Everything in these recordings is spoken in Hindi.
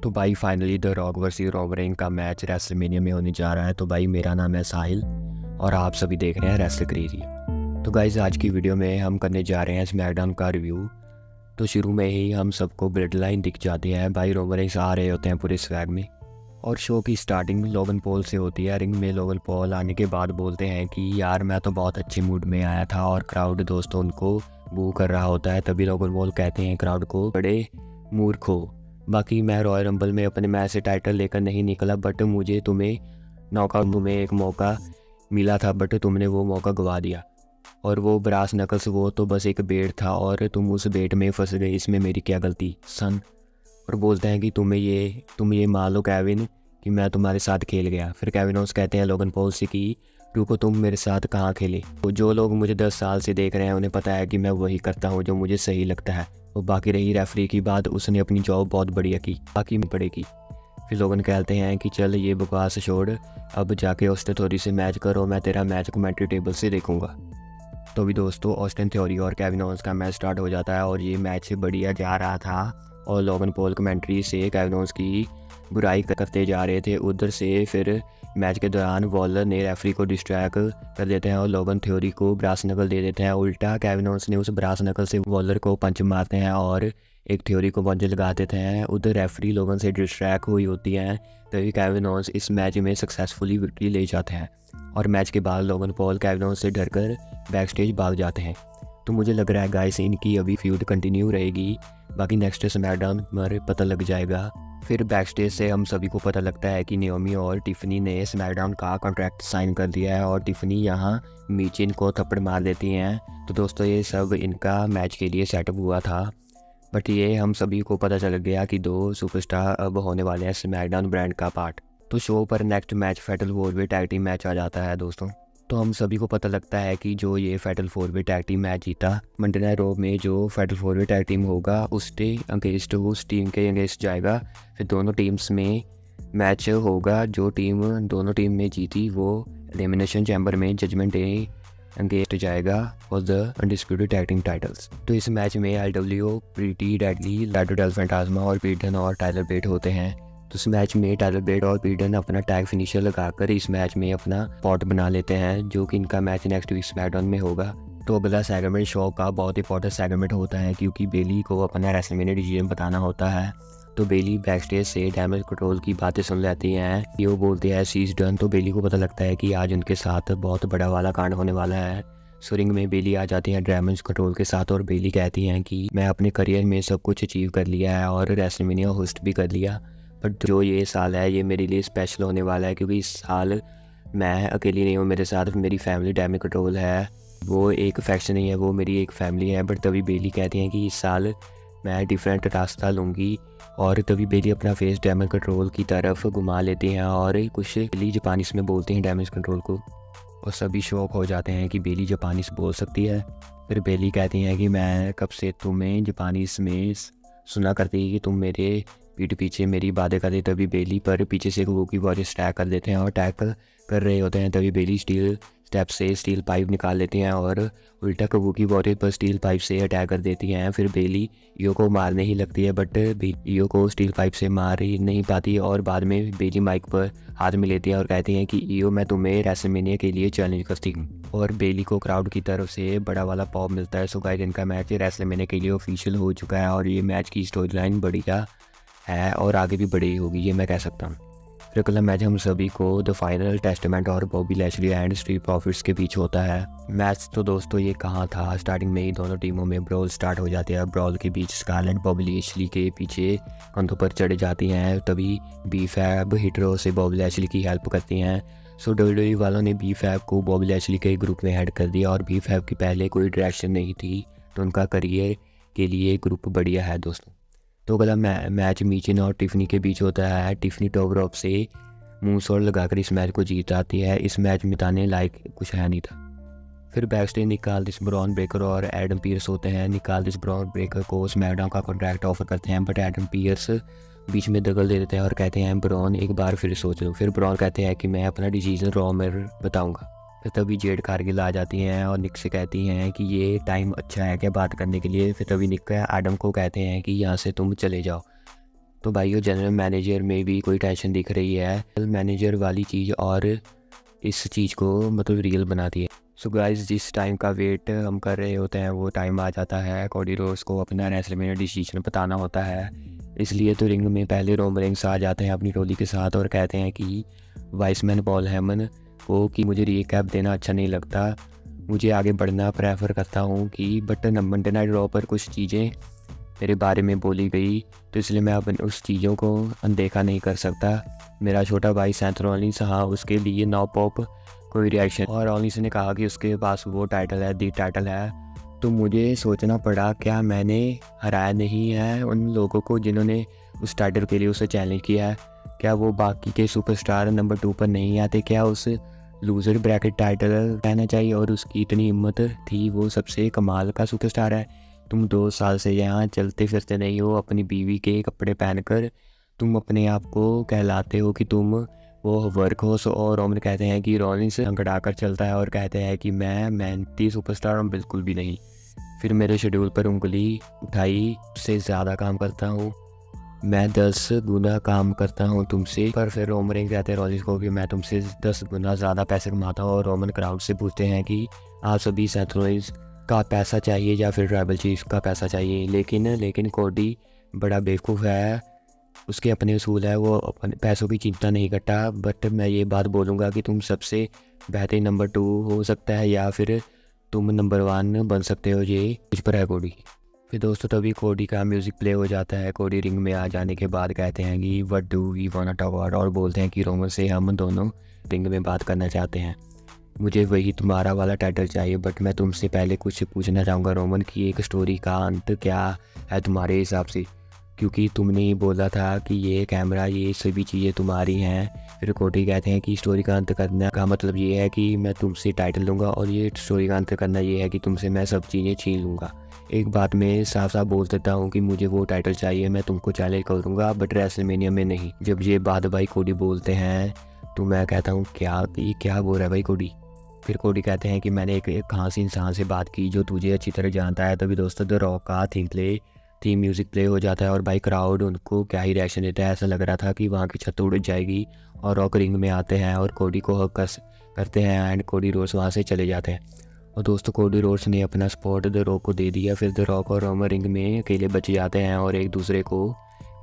तो भाई finally the rock versus Roman का मैच रेसलमेनिया में होने जा रहा है। तो भाई मेरा नाम है साहिल और आप सभी देख रहे हैं रेसल क्रेजी। तो गाइज आज की वीडियो में हम करने जा रहे हैं स्मैकडाउन का रिव्यू। तो शुरू में ही हम सबको ब्लड लाइन दिख जाती है। भाई रोमन रेंस आ रहे होते हैं पूरे स्वैग में और शो की स्टार्टिंग लोगन पॉल से होती है। रिंग में लोगन पॉल आने के बाद बोलते हैं कि यार मैं तो बहुत अच्छे मूड में आया था और क्राउड दोस्तों उनको बू कर रहा होता है। तभी लोगन पॉल कहते हैं क्राउड को बड़े मूर्ख हो। बाकी मैं रॉयल रंबल में अपने मैच से टाइटल लेकर नहीं निकला, बट मुझे तुम्हें नॉकआउट में एक मौका मिला था, बट तुमने वो मौका गवा दिया। और वो ब्रास नकल्स वो तो बस एक बेट था और तुम उस बेट में फंस गए, इसमें मेरी क्या गलती सन। और बोलते हैं कि तुम ये मान लो केविन कि मैं तुम्हारे साथ खेल गया। फिर केविन ओस कहते हैं लोगन पॉल से कि रुको तुम मेरे साथ कहाँ खेले। तो जो लोग मुझे 10 साल से देख रहे हैं उन्हें पता है कि मैं वही करता हूँ जो मुझे सही लगता है। और बाकी रही रेफरी की बात, उसने अपनी जॉब बहुत बढ़िया की, बाकी पड़ेगी। फिर लोगन कहते हैं कि चल ये बकवास छोड़, अब जाके ऑस्टिन थ्योरी से मैच करो, मैं तेरा मैच कमेंट्री टेबल से देखूंगा। तो भी दोस्तों ऑस्टिन थ्योरी और केविन ओवेंस का मैच स्टार्ट हो जाता है और ये मैच बढ़िया जा रहा था और लोगन पॉल कमेंट्री से केविन ओवेंस की बुराई करते जा रहे थे। उधर से फिर मैच के दौरान वॉलर ने रेफरी को डिस्ट्रैक्ट कर देते हैं और लोगन थ्योरी को ब्रास नकल दे देते हैं। उल्टा केविन ओवेंस ने उस ब्रास नकल से वॉलर को पंच मारते हैं और एक थ्योरी को पंच लगा देते हैं। उधर रेफरी लोगन से डिस्ट्रैक्ट हुई होती हैं, तभी केविन ओवेंस इस मैच में सक्सेसफुली विक्ट्री ले जाते हैं। और मैच के बाद लोगन पॉल केविन ओवेंस से डरकर बैक स्टेज भाग जाते हैं। तो मुझे लग रहा है गाइस इनकी अभी फ्यूड कंटिन्यू रहेगी, बाकी नेक्स्ट स्मैकडाउन में पता लग जाएगा। फिर बैक स्टेज से हम सभी को पता लगता है कि नियोमी और टिफनी ने स्मैकडाउन का कॉन्ट्रैक्ट साइन कर दिया है और टिफनी यहाँ मीचिन को थप्पड़ मार देती हैं। तो दोस्तों ये सब इनका मैच के लिए सेटअप हुआ था, बट ये हम सभी को पता चल गया कि 2 सुपरस्टार अब होने वाले हैं स्मैकडाउन ब्रांड का पार्ट। तो शो पर नेक्स्ट मैच फैटल 4-वे टैग टीम मैच आ जाता है दोस्तों। तो हम सभी को पता लगता है कि जो ये फैटल 4-वे टैग टीम मैच जीता मंडे नाइट रॉ में जो फैटल 4-वे टैग टीम होगा उसके अगेंस्ट उस टीम के अगेंस्ट जाएगा। फिर दोनों टीम्स में मैच होगा। जो टीम दोनों टीम में जीती वो एलिमिनेशन चैम्बर में जजमेंट डे अगेंस्ट जाएगा for the undisputed tag team titles. तो इस मैच में LWO, प्रीटी डेडली, लैडो डेल फैंटास्मा और पीटन और टाइलर बेट होते हैं। तो इस मैच में टाइलर बेट और पीटन अपना टैग फिनिशर लगाकर इस मैच में अपना पॉट बना लेते हैं, जो कि इनका मैच नेक्स्ट वीक स्मैकडाउन में होगा। तो अगला सेगमेंट शो का बहुत इंपॉर्टेंट सेगमेंट होता है क्योंकि बेली को अपना रेसलमेनिया डिसीजन बताना होता है। तो बेली बैक स्टेज से डैमेज कंट्रोल की बातें सुन लेती हैं। वो बोलते हैं सी इज डन। तो बेली को पता लगता है कि आज उनके साथ बहुत बड़ा वाला कांड होने वाला है। रिंग में बेली आ जाती है डैमेज कंट्रोल के साथ और बेली कहती हैं कि मैं अपने करियर में सब कुछ अचीव कर लिया है और रेसलमेनिया होस्ट भी कर लिया, बट जो ये साल है ये मेरे लिए स्पेशल होने वाला है क्योंकि इस साल मैं अकेली नहीं हूँ, मेरे साथ मेरी फैमिली डैमेज कंट्रोल है। वो एक फैक्शन नहीं है, वो मेरी एक फैमिली है। बट तभी बेली कहती हैं कि इस साल मैं डिफरेंट रास्ता लूँगी और तभी बेली अपना फेस डैमेज कंट्रोल की तरफ घुमा लेती हैं और कुछ बेली जापानीस में बोलते हैं डैमेज कंट्रोल को और सभी शौक हो जाते हैं कि बेली जापानीस बोल सकती है। फिर बेली कहती हैं कि मैं कब से तुम्हें जापानीस में सुना करती कि तुम मेरे पीठ पीछे मेरी बातें करते। तभी बेली पर पीछे से वो की वॉरियर्स अटैक कर देते हैं और अटैक कर रहे होते हैं। तभी बेली स्टील स्टेप से स्टील पाइप निकाल लेते हैं और उल्टा कबूकी वॉरियर पर स्टील पाइप से अटैक कर देती हैं। फिर बेली ईओ को मारने ही लगती है, बट ईओ को स्टील पाइप से मार ही नहीं पाती और बाद में बेली माइक पर हाथ में लेती है और कहती हैं कि ईओ मैं तुम्हें रेसलमेनिया के लिए चैलेंज करती हूँ। और बेली को क्राउड की तरफ से बड़ा वाला पॉप मिलता है। सो गाइस इनका मैच रेसलमेनिया के लिए ऑफिशियल हो चुका है और ये मैच की स्टोरी लाइन बढ़िया है और आगे भी बड़ी होगी, ये मैं कह सकता हूँ। फिर अगला मैच हम सभी को द फाइनल टेस्टामेंट और Bobby Lashley and street profits के बीच होता है मैच। तो दोस्तों ये कहाँ था, स्टार्टिंग में ही दोनों टीमों में ब्रॉल स्टार्ट हो जाते हैं। ब्रॉल के बीच स्कारलेट बॉबी लैशली के पीछे कंधों पर चढ़ जाती हैं। तभी बी-फैब हिटरो से बॉबी लैशली की हेल्प करती हैं। सो WWE वालों ने बी-फैब को बॉबी लैशली के ग्रुप में ऐड कर दिया और बी-फैब की पहले कोई डायरेक्शन नहीं थी, तो उनका करियर के लिए ग्रुप बढ़िया है दोस्तों। तो अगला मैच मीचिन और टिफनी के बीच होता है। टिफनी टॉप रॉप से मूवसॉल्ट लगाकर इस मैच को जीत आती है। इस मैच में बताने लायक कुछ है नहीं था। फिर बैकस्टेज निकाल्डिस ब्रॉन ब्रेकर और एडम पियर्स होते हैं। निकाल्डिस ब्रॉन ब्रेकर को स्मैकडाउन का कॉन्ट्रैक्ट ऑफर करते हैं, बट एडम पियर्स बीच में दखल दे देते हैं और कहते हैं ब्रॉन एक बार फिर सोच लो। फिर ब्रॉन कहते हैं कि मैं अपना डिसीजन रॉ में बताऊँगा। फिर तभी जेड कारगिल आ जाती हैं और निक से कहती हैं कि ये टाइम अच्छा है क्या बात करने के लिए। फिर तभी निक एडम को कहते हैं कि यहाँ से तुम चले जाओ। तो भाई वो जनरल मैनेजर में भी कोई टेंशन दिख रही है, जनरल मैनेजर वाली चीज़ और इस चीज़ को मतलब रियल बनाती है। सो गाइस जिस टाइम का वेट हम कर रहे होते हैं वो टाइम आ जाता है। कोडी रोड्स को अपना रेसलमेनिया डिसीजन बताना होता है, इसलिए तो रिंग में पहले रोमन रेंस आ जाते हैं अपनी टोली के साथ और कहते हैं कि वाइसमैन पॉल हेमन को कि मुझे रिकैप देना अच्छा नहीं लगता, मुझे आगे बढ़ना प्रेफर करता हूँ कि बट मंडे नाइट रॉ पर कुछ चीज़ें मेरे बारे में बोली गई तो इसलिए मैं अपन उस चीज़ों को अनदेखा नहीं कर सकता। मेरा छोटा भाई सेथ रॉलिंस, हाँ उसके लिए नो पॉप कोई रिएक्शन, और रॉलिंस ने कहा कि उसके पास वो टाइटल है, दी टाइटल है। तो मुझे सोचना पड़ा क्या मैंने हराया नहीं है उन लोगों को जिन्होंने उस टाइटल के लिए उसे चैलेंज किया है? क्या वो बाकी के सुपरस्टार नंबर 2 पर नहीं आते? क्या उस लूज़र ब्रैकेट टाइटल रहना चाहिए? और उसकी इतनी हिम्मत थी, वो सबसे कमाल का सुपरस्टार है। तुम 2 साल से यहाँ चलते फिरते नहीं हो अपनी बीवी के कपड़े पहनकर, तुम अपने आप को कहलाते हो कि तुम वो वर्क हो। और रोमन कहते हैं कि रॉलिंस अंकड़ा कर चलता है और कहते हैं कि मैं मेहनती सुपरस्टार हूँ, बिल्कुल भी नहीं। फिर मेरे शेड्यूल पर उंगली उठाई, उससे ज़्यादा काम करता हूँ मैं, 10 गुना काम करता हूँ तुमसे। पर फिर रोमन रेंस कहते हैं रॉलिंस को कि मैं तुमसे 10 गुना ज़्यादा पैसे कमाता हूँ। और रोमन क्राउड से पूछते हैं कि आप सभी सेथ रॉलिंस का पैसा चाहिए या फिर ट्राइबल चीफ का पैसा चाहिए। लेकिन कोडी बड़ा बेवकूफ़ है, उसके अपने उसूल है, वो अपने पैसों की चिंता नहीं करता। बट मैं ये बात बोलूँगा कि तुम सबसे बेहतरीन नंबर 2 हो सकता है या फिर तुम नंबर 1 बन सकते हो, ये कुछ पर है कोडी। फिर दोस्तों तभी कोडी का म्यूज़िक प्ले हो जाता है। कोडी रिंग में आ जाने के बाद कहते हैं कि what do we want talk about, और बोलते हैं कि रोमन से हम दोनों रिंग में बात करना चाहते हैं, मुझे वही तुम्हारा वाला टाइटल चाहिए। बट मैं तुमसे पहले कुछ पूछना चाहूँगा रोमन की, एक स्टोरी का अंत क्या है तुम्हारे हिसाब से? क्योंकि तुमने ही बोला था कि ये कैमरा ये सभी चीज़ें तुम्हारी हैं। फिर कोडी कहते हैं कि स्टोरी का अंत करने का मतलब ये है कि मैं तुमसे टाइटल लूँगा, और ये स्टोरी का अंत करना ये है कि तुमसे मैं सब चीज़ें छीन लूँगा। एक बात मैं साफ साफ बोल देता हूँ कि मुझे वो टाइटल चाहिए, मैं तुमको चैलेंज करूँगा बट रेसलमेनिया में नहीं। जब ये बात भाई कोडी बोलते हैं तो मैं कहता हूँ क्या बोल रहा है भाई कोडी। फिर कोडी कहते हैं कि मैंने एक खास इंसान से बात की जो तुझे अच्छी तरह जानता है। तभी दोस्तों द रॉक का थीम म्यूज़िक प्ले हो जाता है और भाई क्राउड उनको क्या ही रिएक्शन देता है, ऐसा लग रहा था कि वहाँ की छत उड़ जाएगी। और रॉक रिंग में आते हैं और कोडी को हक करते हैं एंड कोडी रोड्स वहाँ से चले जाते हैं। और दोस्तों कोडी रोड्स ने अपना स्पॉट द रॉक को दे दिया। फिर द रॉक और रोमन रिंग में अकेले बच जाते हैं और एक दूसरे को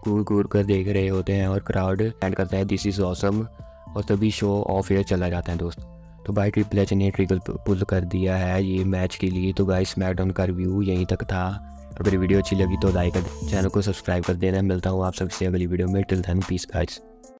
घूर कर देख रहे होते हैं और क्राउड एंड करता है दिस इज़ ऑसम, और तभी शो ऑफ एयर चला जाता है दोस्त। तो भाई ट्रिपल एच ने ट्रिगल पुल कर दिया है ये मैच के लिए। तो गाइस स्मैकडाउन का रिव्यू यहीं तक था। अगर वीडियो अच्छी लगी तो लाइक कर, चैनल को सब्सक्राइब कर देना। मिलता हूँ आप सबसे अगली वीडियो में। Till then peace guys.